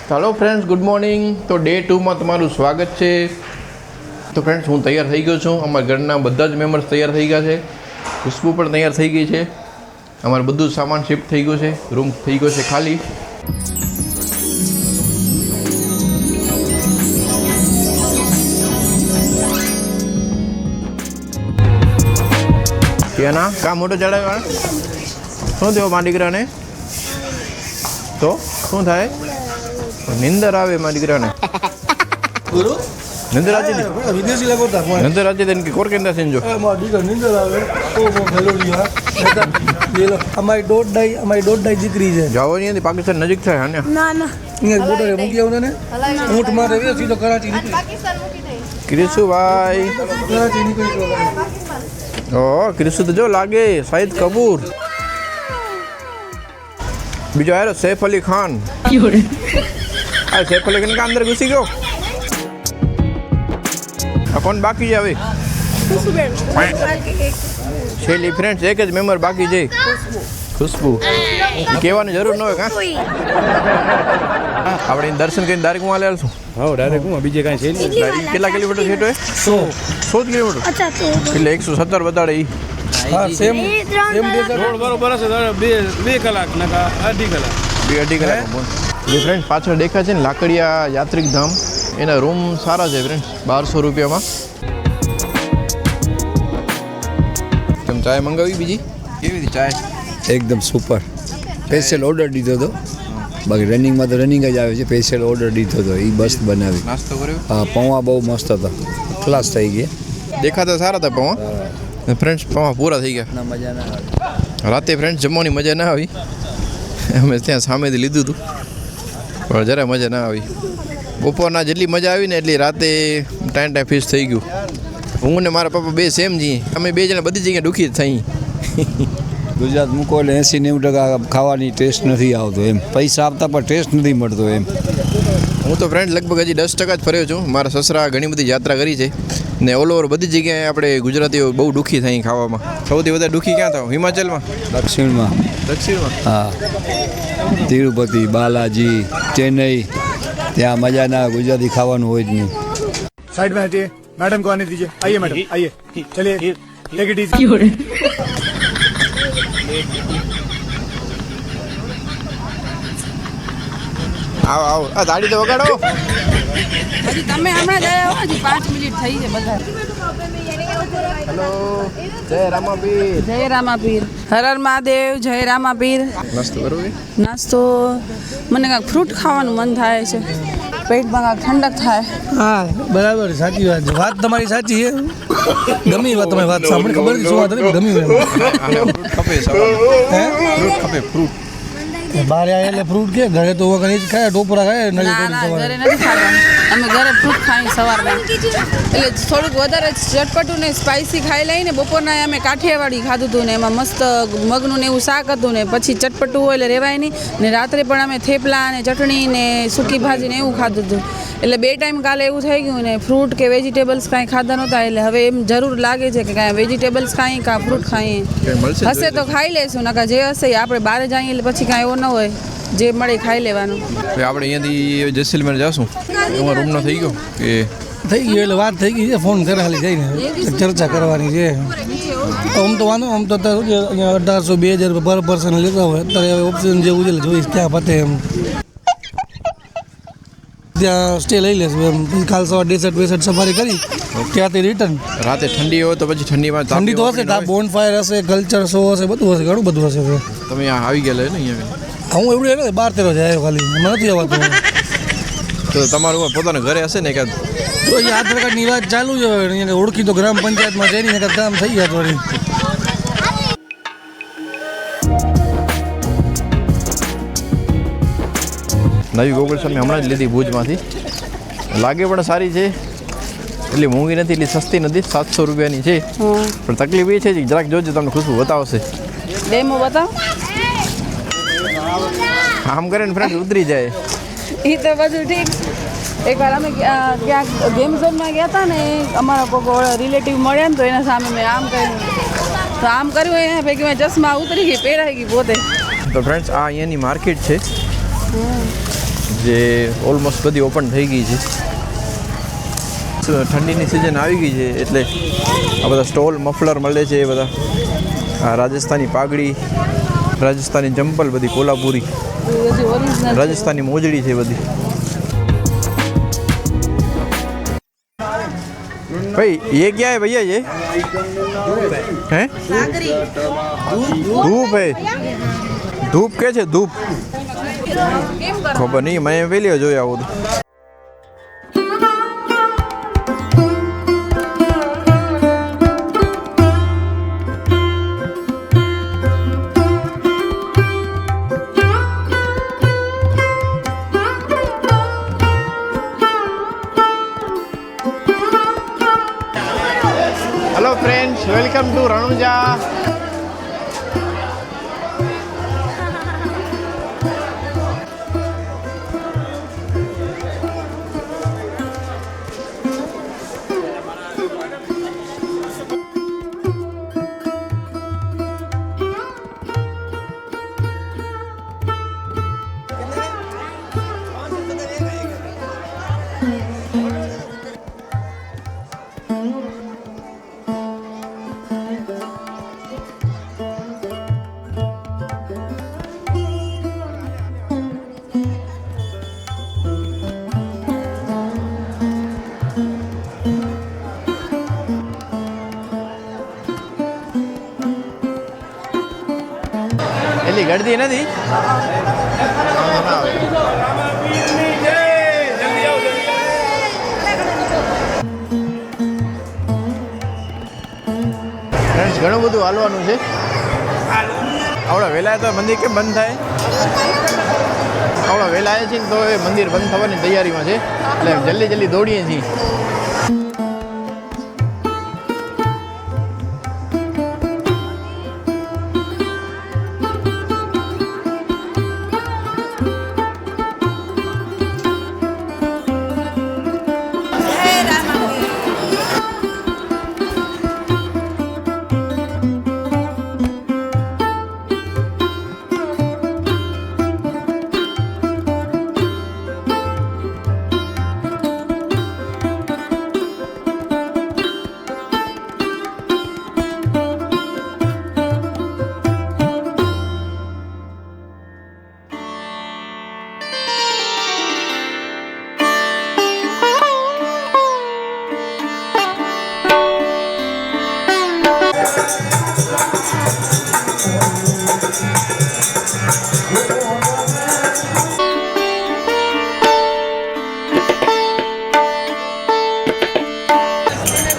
Hello friends good morning. तो day 2 में तमारू स्वागत है। तो फ्रेंड्स हूँ तैयार थी गयो छूँ। अमर घरना बधा ज मेम्बर्स तैयार थी गया है। खुशबू पण तैयार थी गई है। अमर बधु सामान शिफ्ट थी गयो है। रूम थी गयो है खाली। ना का मोटो चढ़ाव्या शू थयो मारा दीकराने? तो शू थाय? निंदर आवे मारा दीकराने। निंदर आती विदेशी लगो था निंदर आती देन के कोर केंदा सेंजो मारा दीकर निंदर आवे तो वो मेलोडिया ये लो हमारी डोड डाई दिकरी है जाओ नहीं पाकिस्तान नजीक था ने ना ना इंगे बोटो रे मुकिया उन्होंने ऊंट मारे वे सीधो कराची निकल पाकिस्तान मुकी नहीं क्रिसु भाई कराची निकल ओ क्रिसु तो जो लागे शाहिद कपूर बीजो आयो सैफ अली खान आ सैफ अली खान का अंदर घुसी गयो। कौन बाकी है अभी? शैली फ्रेंड्स एक ज मेम्बर बाकी है खुशबू। कहवानी जरूर न होय का આપણે દર્શન કરીને ડાયરેક્ટ માં લેશું। हां डायरेक्ट હું બીજે કાઈ છે નહીં। કેટલા કિલોમીટર છે તો 100 કિલોમીટર अच्छा तो એટલે 117 બતાડે ઈ। हां सेम रोड बरोबर છે 2 કલાક નકા અડધી કલાક 2-2.5 કલાક। ये फ्रेंड्स પાછળ દેખાય છે ને લાકડિયા યાત્રિક ધામ એના રૂમ સારા છે ફ્રેન્ડ્સ 1200 રૂપિયામાં। તમે ચાય મંગાવી બીજી કેવી હતી ચાય? એકદમ સુપર। સ્પેશિયલ ઓર્ડર દીધો હતો બાકી રનિંગમાં તો રનિંગ જ આવે છે। સ્પેશિયલ ઓર્ડર દીધો હતો એ મસ્ત બનાવી। નાસ્તો કર્યો? હા પૌવા બહુ મસ્ત હતા ક્લાસ થઈ ગયા। દેખાતા સારા હતા પૌવા ફ્રેન્ડ્સ પૌવા પૂરા થઈ ગયા। ના મજા ના આવી રાતે ફ્રેન્ડ્સ જમવાની મજા ના આવી। અમે ત્યાં સામેથી લીધું હતું પણ જરા મજા ના આવી। બપોરના જેટલી મજા આવી ને એટલી રાતે ટાઈમ ફિક્સ થઈ ગયું। હું ને મારા પપ્પા બે સેમ છીએ। અમે બે જણા બધી જગ્યાએ દુઃખી જ થઈ। ગુજરાત મૂકો એટલે 80-90% ખાવાની ટેસ્ટ નથી આવતો એમ। પૈસા આપતા પણ ટેસ્ટ નથી મળતો એમ। હું તો ફ્રેન્ડ લગભગ હજી 10% જ ફર્યો છું। મારા સસરા ઘણી બધી યાત્રા કરી છે ને ઓલ ઓવર બધી જગ્યાએ આપણે ગુજરાતીઓ બહુ દુઃખી થઈ ખાવામાં। સૌથી વધારે દુઃખી ક્યાં થાવ? હિમાચલમાં? દક્ષિણમાં હા તિરુપતિ બાલાજી ચેન્નઈ ત્યાં મજા ના આવે। ગુજરાતી ખાવાનું હોય જ નહીં। साइड में हटिए मैडम को आने दीजिए। आइए मैडम आइए चलिए टेक इट इजी। આવો આવો આ ગાડી તો વગાડો। હજી તમે હમણાં જ આવ્યા હો, હજી 5 મિનિટ થઈ છે બધા। હેલો જય રામાપીર। જય રામાપીર, હર હર મહાદેવ, જય રામાપીર। નાસ્તો કરવો? નાસ્તો મને કાંઈક ફ્રૂટ ખાવાનું મન થાય છે, પેટમાં કાંઈક ઠંડક થાય। હા બરાબર સાચી વાત છે। વાત તમારી સાચી છે। ગમી વાત તમારી વાત સાંભળી ખબર કે શું વાત હતી ગમી એમ। ફ્રૂટ ખપે સવારમાં। ફ્રૂટ ખપે ફ્રૂટ। બહાર આયા એટલે ફ્રૂટ કે ઘરે તો વગર એ જ ખાય ટોપરા ખાય ના ના ઘરે નથી ખાતા અમે, ઘરે ફ્રૂટ ખાઈ સવારમાં એટલે થોડુંક વધારે ચટપટું ને સ્પાઇસી ખાઈ લઈને। બપોરના અમે કાઠિયાવાડી ખાધું હતું ને એમાં મસ્ત મગનું ને એવું શાક હતું ને પછી ચટપટું હોય એટલે રહેવાય નહીં ને રાત્રે પણ અમે થેપલા ને ચટણી ને સૂકી ભાજી ને એવું ખાધું હતું એટલે 2 ટાઈમ કાલે એવું થઈ ગયું ને ફ્રૂટ કે વેજીટેબલ્સ કાંઈ ખાધા નહોતા એટલે હવે એમ જરૂર લાગે છે કે કાંઈ વેજીટેબલ્સ ખાઈએ કાં ફ્રૂટ ખાઈએ। હશે તો ખાઈ લઈશું નકા જે હશે એ આપણે બહાર જઈએ એટલે પછી કાંઈ એવો ન હોય જે મળે ખાઈ લેવાનું। આપણે અહીંયાથી જેસલમેર જાશું એમાં રૂમ નો થઈ ગયો કે થઈ ગયું એટલે વાત થઈ ગઈ છે। ફોન કરે ખાલી જઈને ચર્ચા કરવાની છે। આમ તો વાંધો આમ તો અત્યારે 1800-2000 પર પર્સન લેતા હોય અત્યારે ઓપ્શન જેવું છે જોઈશ ક્યાં પતે એમ ત્યાં સ્ટે લઈ લેશું એમ। પછી કાલ સવાર ડેસર્ટ સફારી કરી ત્યાંથી રિટર્ન। રાતે ઠંડી હોય તો પછી ઠંડીમાં ઠંડી તો હશે બોન ફાયર હશે કલ્ચર શો હશે બધું હશે ઘણું બધું હશે। તમે અહીંયા આવી ગયેલા ને અહીંયા હું એવું એને 12-13 જાય ખાલી મને નથી આવતું। તો તમારું પોતાના ઘરે હશે ને એકાદ તો એ આધાર કાર્ડની વાત ચાલુ છે અહીંયા ઓળખી તો ગ્રામ પંચાયતમાં જઈને એકાદ કામ થઈ જાય થોડી। નવી ગોગલ્સ અમે હમણાં જ લીધી ભુજમાંથી। લાગે પણ સારી છે, એટલી મોંઘી નથી એટલી સસ્તી નથી, 700 રૂપિયાની છે। પણ તકલીફ એ છે કે જરાક જોજો તમને ખુશ્બુ બતાવશે। ડેમો બતાવ। આમ કરે ને ફ્રેન્ડ ઉતરી જાય। એ તો બધું ઠીક। એકવાર અમે ક્યાંક ગેમ ઝોનમાં ગયા હતા ને અમારા કોઈ રિલેટિવ મળ્યા ને તો એના સામે મેં આમ કર્યું તો આમ કર્યું એના પૈકી મેં ચશ્મા ઉતરી ગઈ પહેરાઈ ગઈ પોતે। તો ફ્રેન્ડ્સ આ અહીંયાની માર્કેટ છે। જે ઓલમોસ્ટ બધી ઓપન થઈ ગઈ છે. ઠંડીની સિઝન આવી ગઈ છે એટલે આ બધા સ્ટોલ મફલર મળે છે એ બધા. આ રાજસ્થાની પાઘડી, રાજસ્થાની ચંપલ, બધી કોલ્હાપુરી, રાજસ્થાની મોજડી છે બધી. भाई ये क्या है भैया? ये हैं? धूप है. धूप क्या है? धूप खबर नहीं, मैं पहले જોયા આવું. Hello friends, welcome to Ranuja. એટલી ગળદી નથી. ફ્રેન્ડ્સ, ઘણું બધું હાલવાનું છે. આવડા વહેલા તો મંદિર કેમ બંધ થાય? આવડા વહેલા આવ્યા છીએ ને તો એ મંદિર બંધ થવાની તૈયારીમાં છે એટલે જલ્દી જલ્દી દોડીએ છીએ.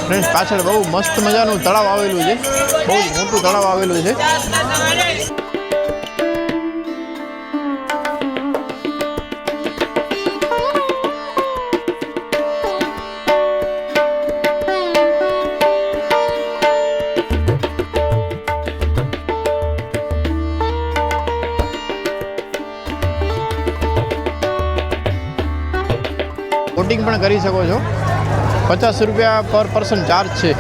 ફ્રેન્ડ્સ, પાછળ બહુ મસ્ત મજાનું તળાવ આવેલું છે. બહુ જ મોટું તળાવ આવેલું છે. બોટિંગ પણ કરી શકો છો. 50 રૂપિયા પર પર્સન ચાર્જ છે.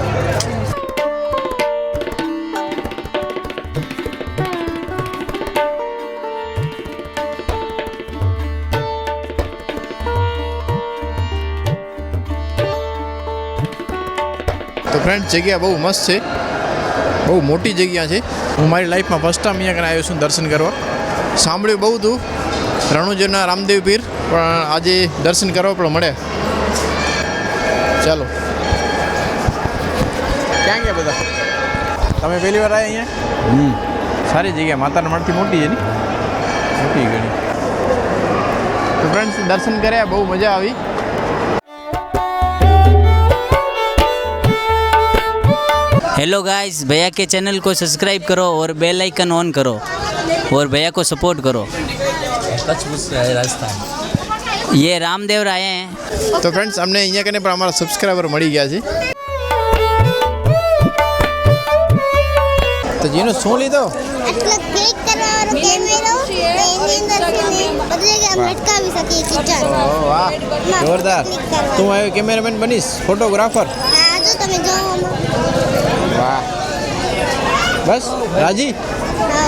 તો ફ્રેન્ડ, જગ્યા બહુ મસ્ત છે, બહુ મોટી જગ્યા છે. હું મારી લાઈફમાં ફર્સ્ટ ટાઈમ અહીંયા કને આવ્યો છું દર્શન કરવા. સાંભળ્યું બહુ હતું રણુજાના રામદેવ પીર, પણ આજે દર્શન કરવા પણ મળ્યા. ચાલો, ક્યાં ગયા બધા? તમે પહેલી વાર આવ્યા અહીંયા? સારી જગ્યા, માતાના મઠથી મોટી છે ને, મોટી ઘણી. તો ફ્રેન્ડ્સ, દર્શન કર્યા, બહુ મજા આવી. हेलो गाइस, भैया के चैनल को सब्सक्राइब करो और बेल आइकन ऑन करो और भैया को सपोर्ट करो. राजस्थान ये रामदेव आए हैं. તો ફ્રેન્ડ્સ, અમને અહીંયા કને પણ અમારા સબસ્ક્રાઈબર મળી ગયા છે. તો જીનો શું લીધો? એટલે ક્લિક કરવાનો કેમેરો એની અંદર બધી જગ્યાએ લટકાવી શકીએ કિચન. ઓહ વાહ, જોરદાર. તું આવ્યો કેમેરામેન બનીશ, ફોટોગ્રાફર. હા, જો તમે જોવો. वाह, बस राजी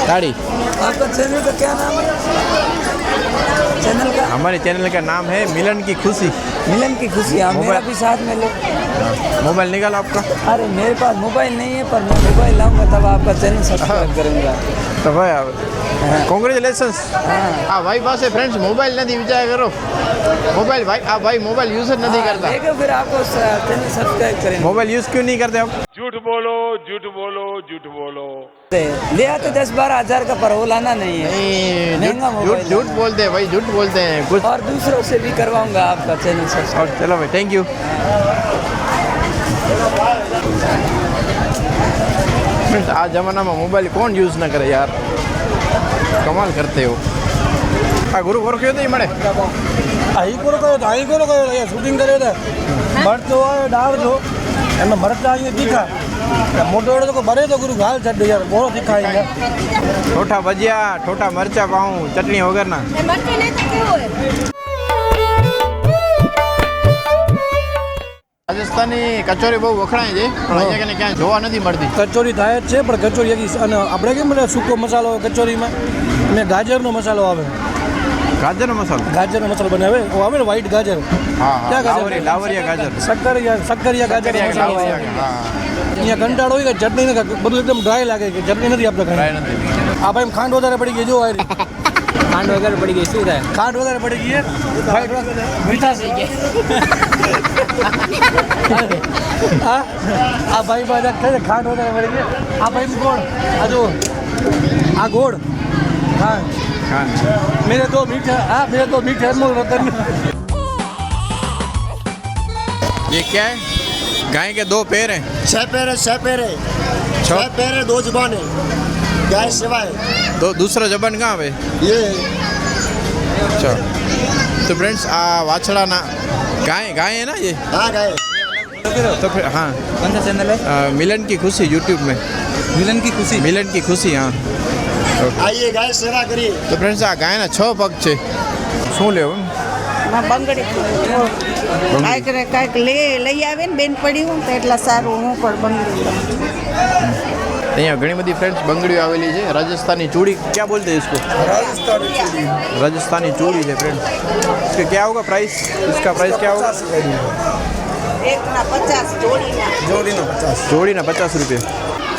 ताड़ी. आपका चैनल का क्या नाम है? चैनल का हमारी चैनल का नाम है मिलन की खुशी। मिलन की खुशी, हाँ, मेरा भी साथ में लो। मोबाइल निकालो आपका। अरे मेरे पास मोबाइल नहीं है, पर मैं मोबाइल लाऊंगा तब आपका चैनल सब्सक्राइब करूँगा। तो भाई કોંગ્રેચ્યુલેશન્સ। આ ભાઈ પાસે ફ્રેન્ડ્સ મોબાઈલ નથી, વિચાર કરો મોબાઈલ ભાઈ આ ભાઈ મોબાઈલ યુઝ જ નથી કરતા। देखो फिर आपको चैनल सब्सक्राइब करेंगे। मोबाइल यूज़ क्यों नहीं करते आप? झूठ बोलो झूठ बोलो झूठ बोलो। ले आते 10-12 हज़ार का, पर वो लाना नहीं है। महंगा झूठ मोबाइल झूठ बोलते हैं भाई, झूठ बोलते हैं कुछ। और दूसरों से भी करवाऊंगा आपका चैनल सब्सक्राइब। और चलो भाई, थैंक यू। આ જમાનામાં મોબાઈલ કોણ યુઝ ન કરે યાર, કમાલ કરતે હો। આ ગુરુ ઓળખ્યો તો મળે અહીં કોનો કયો હતો, અહીં કોનો કયો હતો, અહીંયા શૂટિંગ કર્યો હતો। મરચો હોય દાળ જો એમને મરચા અહીંયા તીખા, મોટો વડો તો બરે તો ગુરુ ગાલ ચડ્ડો યાર, બહુ તીખા અહીંયા। ઠોઠા ભજીયા, ઠોઠા મરચા પાઉં ચટણી વગરના। રાજસ્થાની કચોરી બહુ વખણાય છે, પણ અહીંયા કને ક્યાંય જોવા નથી મળતી। કચોરી થાય જ છે, પણ કચોરી અને આપણે કેમ મળે સૂકો મસાલો હોય કચોરીમાં, અને ગાજરનો મસાલો આવે, ગાજરનો મસાલો, ગાજરનો મસાલો બનાવે આવે ને વ્હાઈટ ગાજર, હા ક્યાં ગાજર? લાવરિયા ગાજર, શક્કરિયા ગાજર મસાલો આવે। હા અહીંયા કંટાળો હોય કે ચટણી નથી, બધું એકદમ ડ્રાય લાગે કે ચટણી નથી આપણે ટ્રાય ખાઈ। નથી। આ ભાઈ ખાંડ વધારે પડી ગઈ, જો આ રહી। खांड वगैरह पड़ गई, શું થાય? ખાંડ વધારે પડી ગઈ ભાઈ, મીઠા થઈ ગયા। આ ભાઈ બાજા ખાય ખાંડ વધારે પડી ગઈ। આ ભાઈ ગોળ, આ જો આ ગોળ, હા मेरे दो मीठे अनमोल रतन। ये क्या है? गाय के दो पैर हैं। 6 पैर है, 6 पैर है, 6 पैर है, 2 जुबान है, गाय सिवाय तो दूसरा जबान कहाँ पे? ये अच्छा, तो फ्रेंड्स आ वाछड़ा ना गाय गाय है ना ये? हाँ गाय। तो फिर हाँ, कौन सा चैनल है? मिलन की खुशी यूट्यूब में। मिलन की खुशी। मिलन की खुशी, हाँ। आइए गाय सेवा करिए। તો ફ્રેન્ડ્સ આ ગાયના 6 પગ છે, શું લેવું? બંગડી કાંઈક લઈ આવે ને બેન પડ્યું તો એટલા સારું, હું પણ બંગડી લઉં। અહીંયા ઘણી બધી ફ્રેન્ડ્સ બંગડીઓ આવેલી છે। રાજસ્થાની ચूड़ी क्या बोलते हैं इसको? राजस्थानी चूड़ी है फ्रेंड्स। इसका क्या होगा प्राइस? इसका प्राइस क्या होगा? એકના 50 જોડીના, जोड़ीना 50 रुपये।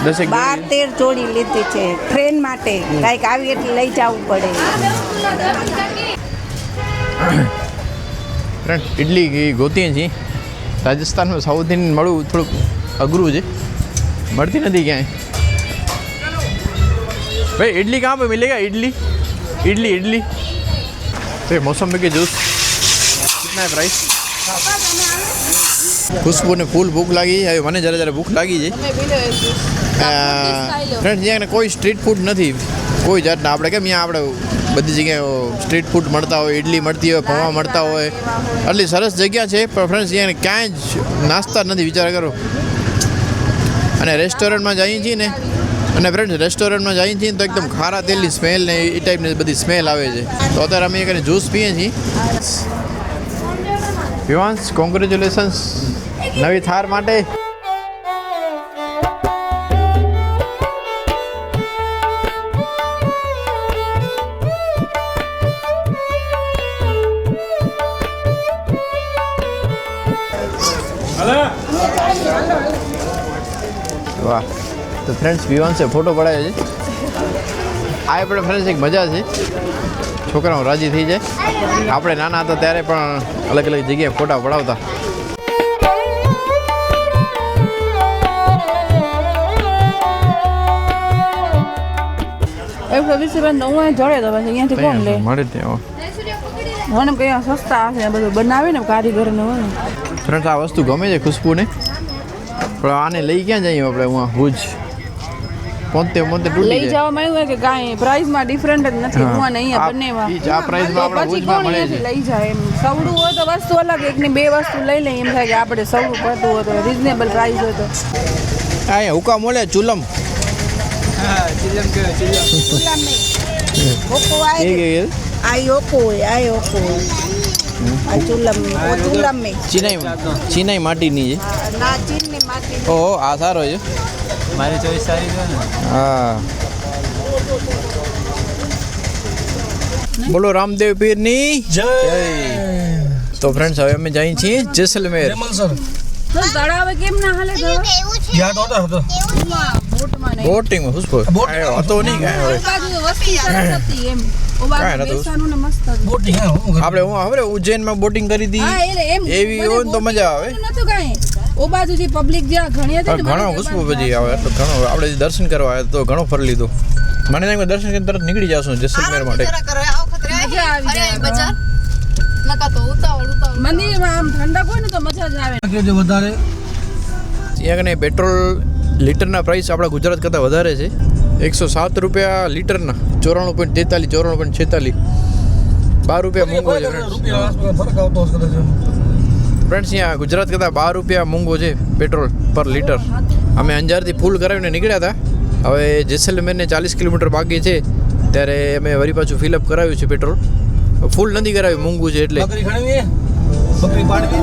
10 एक 12-13 જોડી લીધી છે ટ્રેન માટે, કાંઈક આવી એટલે લઈ જવું પડે। ફ્રેન્ડ ઇડલી ગોતીએ છીએ। રાજસ્થાનમાં સાઉથ ઇન્ડિયન મળવું થોડુંક અઘરું છે, મળતી નથી ક્યાંય। भाई इडली कहाँ पे मिलेगा? इडली इडली इडली तो मौसमी के जूस कितना है प्राइस? खुशबू ने फूल भूख लागी है, મને જરા જરા ભૂખ લાગી છે। ફ્રેન્ડ્સ અહીંયા કોઈ સ્ટ્રીટ ફૂડ નથી કોઈ જાતના। આપણે કેમ અહીંયા આપણે બધી જગ્યાએ સ્ટ્રીટ ફૂડ મળતા હોય, ઇડલી મળતી હોય, પૌવા મળતા હોય, આટલી સરસ જગ્યા છે, પણ ફ્રેન્ડ્સ અહીંયા ક્યાંય જ નાસ્તા નથી, વિચાર કરો। અને રેસ્ટોરન્ટમાં જઈએ છીએ ને, અને ફ્રેન્ડ્સ રેસ્ટોરન્ટમાં જઈએ છીએ તો એકદમ ખારા તેલની સ્મેલ ને એ ટાઈપની બધી સ્મેલ આવે છે। તો અત્યારે અમે એક જ્યુસ પીએ છીએ। વિવાંશ, કોંગ્રેચ્યુલેશન્સ નવી થાર માટે। વાહ, તો ફ્રેન્ડ્સ વિવાંશે ફોટો પડાવ્યો છે। આ આપણે ફ્રેન્ડ્સ એક મજા છે, છોકરાઓ રાજી થઈ જાય। આપણે નાના હતા ત્યારે પણ અલગ અલગ જગ્યાએ ફોટા પડાવતા। એવું 20 રૂપિયા નવું જડે તો પછી અહીંયાથી કોણ લે? મળે ત્યાં મને કઈ સસ્તા હશે ને બધું બનાવે ને કારીગરને હોય ને। ફ્રેન્ડ્સ આ વસ્તુ ગમે છે ખુશ્બુને, પણ આને લઈ ક્યાં જઈએ આપણે? હું ભુજ પોતે તૂટી લઈ જાય। જવામાં એવું હોય કે કાંઈ પ્રાઇસમાં ડિફરન્ટ જ નથી, હું અને અહીંયા બંનેમાં। ઈ જ આ priceમાં આપણે પછી ભુજમાં કોણ મળે છે। અહીંયાથી લઈ જાય એમ? સવડું હોય તો વસ્તુ અલગ, એકની 2 વસ્તુ લઈ લઈએ એમ થાય કે આપણે સવડું પડતું હોય તો રિઝનેબલ પ્રાઇસ હોય તો। અહીંયા હુકા મોલે ચુલમ ઓકો આય આ ઓકો હોય, આ ઓકો હોય, આ ચુલમ મે ચીનાઈ માટીની છે। ના ચીનની માટી ઓહો, આ સારો છે। મારી ચોઈસ સારી છે ને। હા બોલો રામદેવ પીરની જય તો ફ્રેન્ડ્સ હવે અમે જઈએ છીએ જેસલમેર. સર તો તળાવે કેમ ના હાલે જવા? યાદ હતો બોટમાં નહીં. બોટિંગ પુષ્પો હતો નહીં કાંઈ હવે. ઓ બાજુ વસ્તી સરસ હતી એમ. ઓ કાંઈ બાજુ નતું. બેસવાનું ને મસ્ત હતું. બોટિંગ આપણે હું હવે ઉજ્જૈનમાં બોટિંગ કરી હતી હા એટલે એમ એવી મને હોય ને તો boating મજા આવે. કરવાનું નતું કાંઈ. ઓ બાજુ જે પબ્લિક જ્યાં ઘણી હતી ને ઘણો મને પુષ્પો તે પછી આવે એટલે ઘણો આપણે દર્શન કરવા આવ્યા તો ઘણો ફરી લીધો. મને લાગે દર્શન કરીને તરત નીકળી જશું જેસલમેર માટે. મજા આવી જાય. મંદિરમાં આમ ઠંડક હોય ને તો મજા જ આવે. કે જો વધારે ત્યાં કને પેટ્રોલ લીટરના પ્રાઇસ આપણા ગુજરાત કરતાં વધારે છે. 107 રૂપિયા લીટરના 94.43 94.46 12 રૂપિયા મોંઘો છે ફરક આવતો હશે કદાચ. ફ્રેન્ડ્સ અહીંયા ગુજરાત કરતાં 12 રૂપિયા મોંઘો છે પેટ્રોલ પર લીટર. અમે અંજારથી ફૂલ કરાવીને નીકળ્યા હતા. હવે જેસલમેરને 40 કિલોમીટર બાકી છે ત્યારે અમે વળી પાછું ફિલઅપ કરાવ્યું છે પેટ્રોલ. ફૂલ નથી કરાવ્યું, મોંઘું છે એટલે. બકરી ખાણી બકરી પાડવી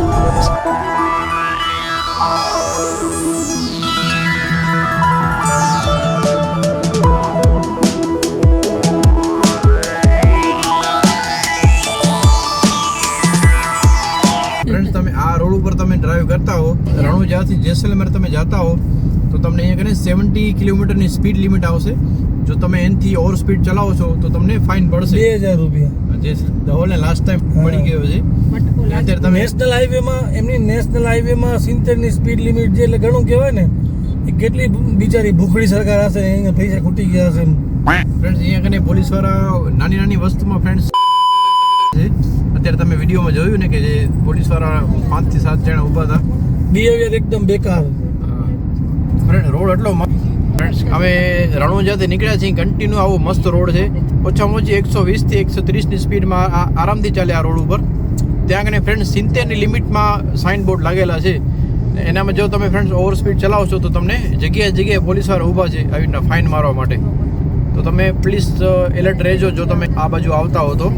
ફ્રેન્ડ્સ તમે આ રોડ ઉપર તમે ડ્રાઈવ કરતા હો, રણુજાથી જેસલમેર તમે જતા હો તો તમને અહીંયા કને 70 કિલોમીટરની સ્પીડ લિમિટ આવશે. જો તમે એનથી ઓવર સ્પીડ ચલાવો છો તો તમને ફાઇન પડશે 2000 રૂપિયા. જે ધવલને લાસ્ટ ટાઈમ પડી ગયો છે. અત્યારે તમે નેશનલ હાઈવેમાં એમની નેશનલ હાઈવેમાં 70 ની સ્પીડ લિમિટ છે એટલે ઘણું કહેવાય ને. એ કેટલી બિચારી ભૂખડી સરકાર હશે, અહીંયા પૈસા ખૂટી ગયા હશે. ફ્રેન્ડ્સ અહીંયા કને પોલીસ વાળા નાની નાની વસ્તુમાં ફ્રેન્ડ્સ છે. અત્યારે તમે વિડીયોમાં જોયું ને કે જે પોલીસ વાળા 5 થી 7 જણા ઊભા હતા. બિહેવિયર એકદમ બેકાર. ફ્રેન્ડ રોડ એટલો ફ્રેન્ડ્સ અમે રણુજાથી નીકળ્યા છીએ. કન્ટિન્યુ આવો મસ્ત રોડ છે. ઓછામાં ઓછી 120 થી 130 ની સ્પીડમાં આરામથી ચાલે આ રોડ ઉપર. ત્યાં આગળ ફ્રેન્ડ્સ 70 ની લિમિટમાં સાઇન બોર્ડ લાગેલા છે. એનામાં જો તમે ફ્રેન્ડ્સ ઓવર સ્પીડ ચલાવશો તો તમને જગ્યાએ જગ્યાએ પોલીસવાળા ઊભા છે આવી રીતના ફાઇન મારવા માટે. તો તમે પ્લીઝ એલર્ટ રહેજો જો તમે આ બાજુ આવતા હો તો.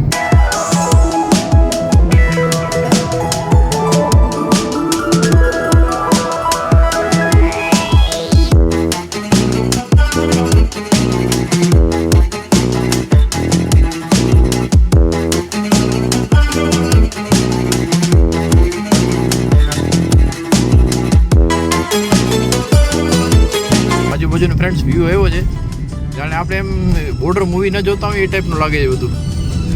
આજુબાજુનો ફ્રેન્ડ્સ વ્યૂ એવો છે જાણે આપણે એમ બોર્ડર મૂવી ન જોતા હોય એ ટાઈપનું લાગે છે બધું.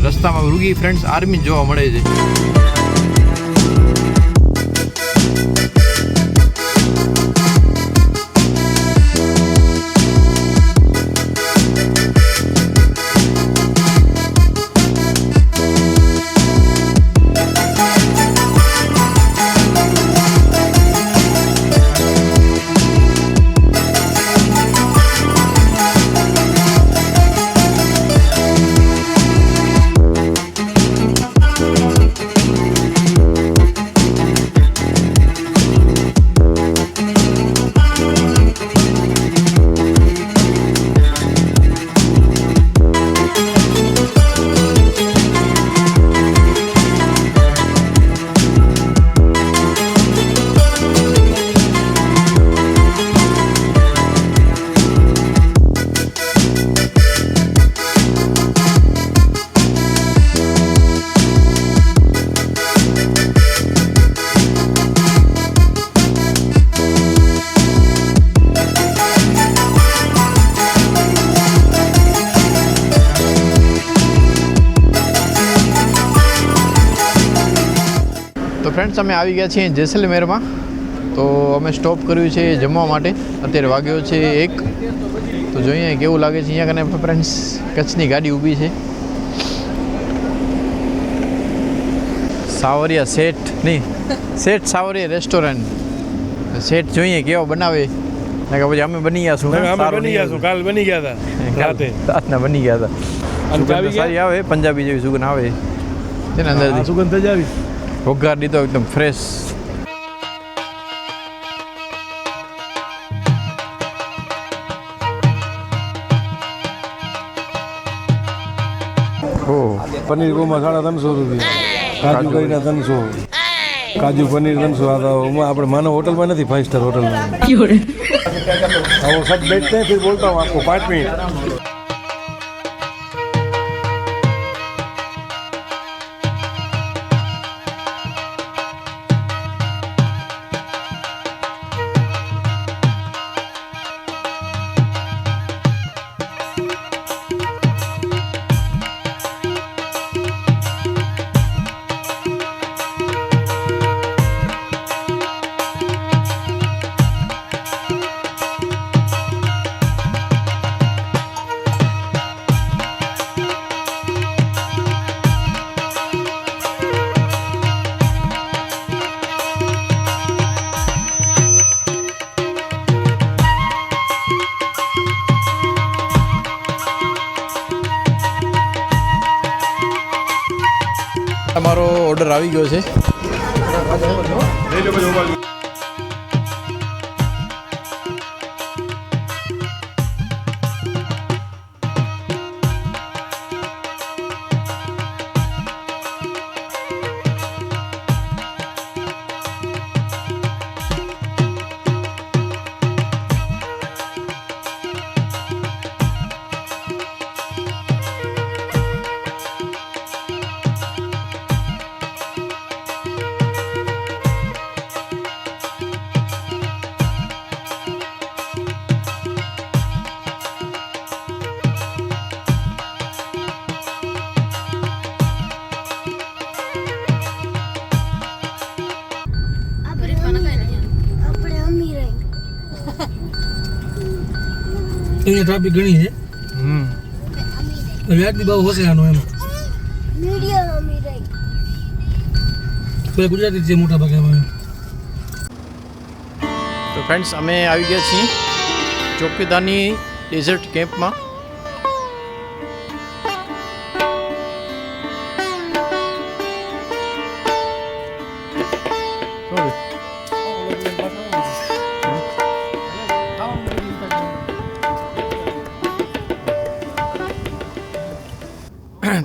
રસ્તામાં રૂગી ફ્રેન્ડ્સ આર્મી જોવા મળે છે. તો ફ્રેન્ડ્સ અમે આવી ગયા છીએ જેસલમેરમાં. તો અમે સ્ટોપ કર્યું છે જમવા માટે. અત્યારે વાગ્યો છે 1. તો જોઈએ કેવું લાગે છે. અહીંયા કને ફ્રેન્ડ્સ કચ્છની ગાડી ઊભી છે. સાવરિયા શેઠ નહીં, શેઠ સાવરિયા રેસ્ટોરન્ટ. શેઠ જોઈએ કેવો બનાવે. કે પછી અમે બની ગયા છું. કાલ બની ગયા હતા રાતના બની ગયા હતા. સુગંધ સારી આવે, પંજાબી જેવી સુગંધ આવે છે ને અંદરથી. સુગંધ જ આવી. વઘાર દીધો એકદમ ફ્રેશ. પનીર કોમાં 350 રૂપિયા, કાજુ કરીને 300, કાજુ પનીર 300. આ તો આપણે માનવ હોટલમાં નથી, 5 સ્ટાર હોટલમાં. वो सब बेचते हैं, फिर बोलता हूँ आपको 5 मिनट. અમારો ઓર્ડર આવી ગયો છે. અહીંયા ટ્રાફિક ઘણી છે. વ્યાજબી ભાવ હશે આનો એમ. મીડિયમ અમી રહી. તો ગુજરાતી છે મોટા ભાગે એમાં. તો ફ્રેન્ડ્સ અમે આવી ગયા છીએ ચોકીદારની ડેઝર્ટ કેમ્પમાં.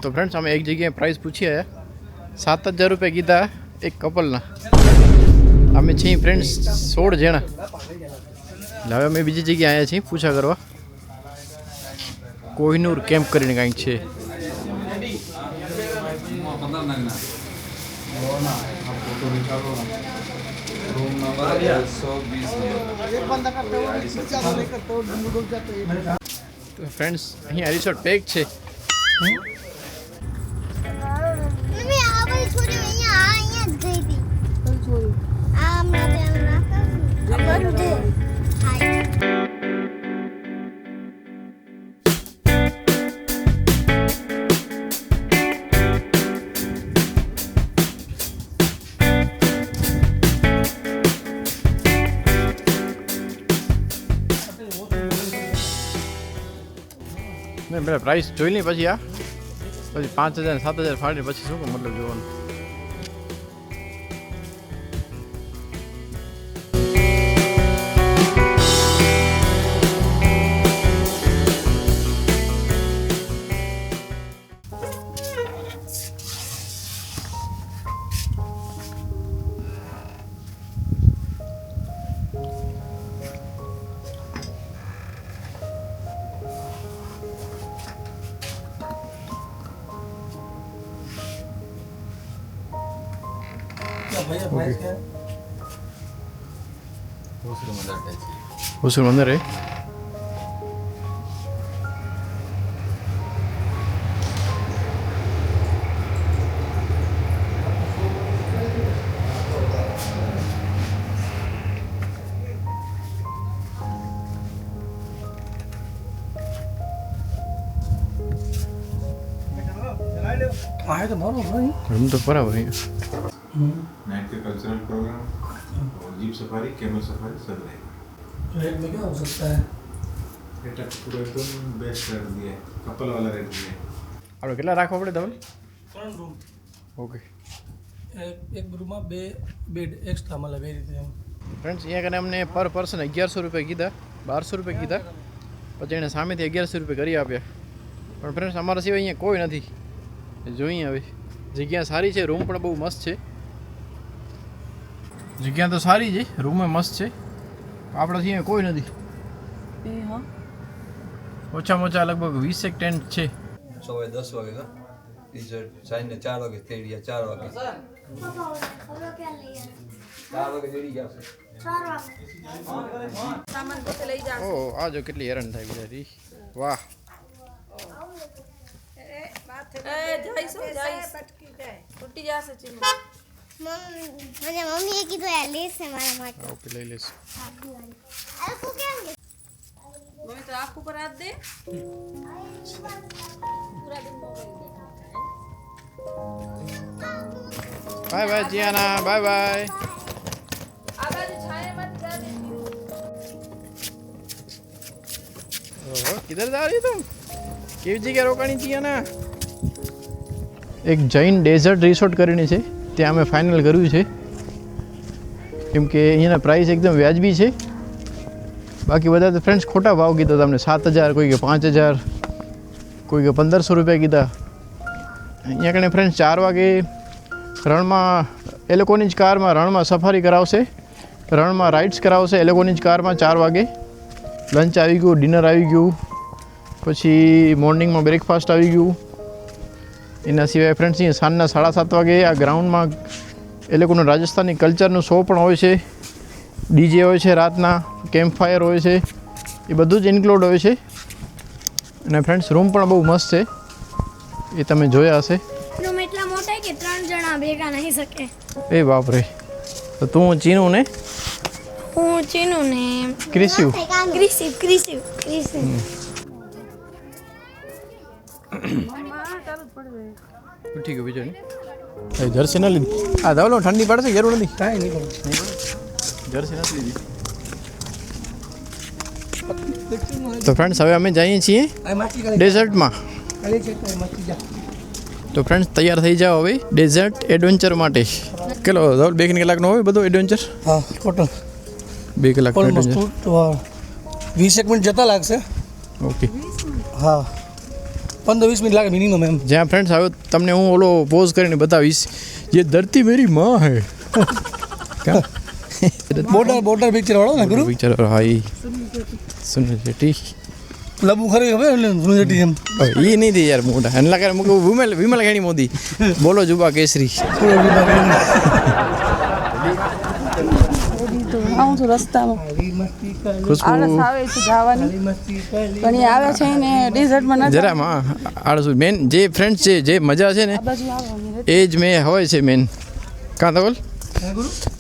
તો ફ્રેન્ડ્સ અમે એક જગ્યાએ પ્રાઇસ પૂછી આવ્યા. 7,000 રૂપિયા કીધા એક કપલના. અમે છીએ ફ્રેન્ડ્સ 16 જણા. એટલે હવે અમે બીજી જગ્યાએ આવ્યા છીએ પૂછા કરવા. કોહિનૂર કેમ્પ કરીને કાંઈક છે. તો ફ્રેન્ડ્સ અહીંયા રિસોર્ટ પેક છે. મમ્મી આ બધી છોરી અહીંયા જ ગઈ હતી. કોઈ છોરી? આ હમણાં ત્યાં નાખા. બંધ છે. હાય. મેં પેલા પ્રાઇસ જોઈ લઈ પછી આ પછી 5,000 7,000 ફાડીને પછી શું મતલબ જોવાનું. हुसूर मंदिर है. आए तो मारो भाई. हम तो बराबर है. नाइट के कल्चरल प्रोग्राम और जीप सफारी कैमल सफारी सब रहेगा. रेट में क्या हो सकता है? रेट आपको पूरा एकदम बेस्ट रेट दिया है. कपल वाला रेट दिया है. આપણે કેટલા રાખવા પડે ધવલ? 3 રૂમ. ઓકે. એક રૂમમાં 2 બેડ એક્સ્ટ્રા મળે બે રીતે એમ. ફ્રેન્ડ્સ અહીંયા કને અમને પર પર્સન 1100 રૂપિયા કીધા, 1200 રૂપિયા કીધા. પછી એણે સામેથી 1100 રૂપિયા કરી આપ્યા. પણ ફ્રેન્ડ્સ અમારા સિવાય અહીંયા કોઈ નથી. જોઈએ હવે. જગ્યા સારી છે, રૂમ પણ બહુ મસ્ત છે. જગ્યા તો સારી છે, રૂમ મસ્ત છે. આપણા અહીંયા કોઈ નથી. ઓછામાં ઓછા લગભગ 20 એક ટેન્ટ છે. સવારે 10 વાગે કા રિઝલ્ટ સાંજે 4 વાગે થઈ ગયા. 4 વાગે 4 વાગે જડી ગયા. સામાન પોતે લઈ જા. ઓ આ જો કેટલી હેરાન થાય બિચારી. વાહ. તૂટી જશે ચીમો. મને મમ્મીએ કીધું આ લેશે મારા માટે. ઓકે લઈ લેશું. આ શું કેમ લે? મમ્મી તો આંખ ઉપર હાથ દે. પૂરા દિન બાય બાય જીયાના, બાય બાય. આ બાજુ છાયામાં જા દે. ઓહો કિધર જા રહી તુમ? કેવી જગ્યા રોકાણી જીયાના? એક જૈન ડેઝર્ટ રિસોર્ટ કરીને છે, ત્યાં અમે ફાઇનલ કર્યું છે, કેમ કે અહીંયાના પ્રાઇસ એકદમ વ્યાજબી છે. બાકી બધા તો ફ્રેન્ડ્સ ખોટા ભાવ કીધા તમને, 7,000, કોઈ કે 5,000, કોઈ કે 1,500 રૂપિયા કીધા. અહીંયા કણે ફ્રેન્ડ્સ 4 વાગે રણમાં એ લોકોની જ કારમાં રણમાં સફારી કરાવશે, રણમાં રાઇડ્સ કરાવશે એ લોકોની જ કારમાં 4 વાગે. લંચ આવી ગયું, ડિનર આવી ગયું, પછી મોર્નિંગમાં બ્રેકફાસ્ટ આવી ગયું. એના સિવાય ફ્રેન્ડ્સ અહીંયા સાંજના 7:30 વાગે આ ગ્રાઉન્ડમાં એ લોકોનું રાજસ્થાની કલ્ચરનું શો પણ હોય છે, ડીજે હોય છે, રાતના કેમ્પ ફાયર હોય છે, એ બધું જ ઇન્ક્લુડ હોય છે. અને ફ્રેન્ડ્સ રૂમ પણ બહુ મસ્ત છે, એ તમે જોયા હશે. રૂમ એટલા મોટા કે 3 જણા ભેગા નહીં શકે. એ બાપરે. તો તું ચીનું ને હું ચીનું ને ક્રિસ્યુ ક્રિસ્યુ ઠીક બીજો ને જર્સી ના લીધી. હા ધાવલો ઠંડી પડશે, જરૂર નથી. કાંઈ નહીં પડે. જર્સી નથી લીધી. તો ફ્રેન્ડ્સ હવે અમે જઈએ છીએ ડેઝર્ટમાં. તો ફ્રેન્ડ્સ તૈયાર થઈ જાઓ હવે ડેઝર્ટ એડવેન્ચર માટે. કેટલો ધવલ 2 કલાકનો હોય બધો એડવેન્ચર? હા ટોટલ 2 કલાક એડવેન્ચર. 20 મિનિટ જતા લાગશે. ઓકે. હા 15-20 મિનિટ લાગે મિનિમમ એમ. જ્યાં ફ્રેન્ડ્સ હવે તમને હું ઓલો પોઝ કરીને બતાવીશ, જે ધરતી મેરી માં હે. બોર્ડર પિક્ચર વાળો ને ગુરુ પિક્ચર. હા એ સુનિલ શેટ્ટી લબુ ખરી હવે સુનિલ શેટ્ટી એમ એ નહીં દે યાર મોટા એના કરે વિમલ ઘેણી મોદી બોલો જુબા કેસરી. આવું છું રસ્તામાં, આળસ આવે છે જવાની, પણ એ આવે છે ને ડેઝર્ટમાં ન જરા માં આળસુ મેન જે ફ્રેન્ડ્સ છે, જે મજા છે ને એ જ મેં હોય છે મેન. કાં તો બોલ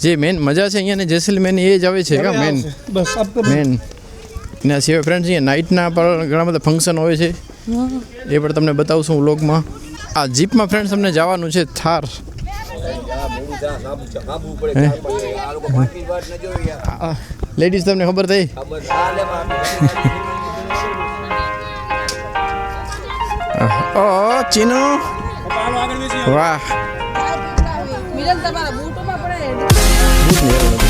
જે મેન મજા છે અહીંયા ને જેસલમેર એ જ આવે છે કા મેન મેન. એના સિવાય ફ્રેન્ડ્સ અહીંયા નાઇટના પણ ઘણા બધા ફંક્શન હોય છે, એ પણ તમને બતાવશું વ્લોગમાં. આ જીપમાં ફ્રેન્ડ્સ તમને જવાનું છે થાર. લેડીઝ તમને ખબર થઈ? ઓ ચીનુ વાહ. મિલન તમારા બૂટમાં પડે.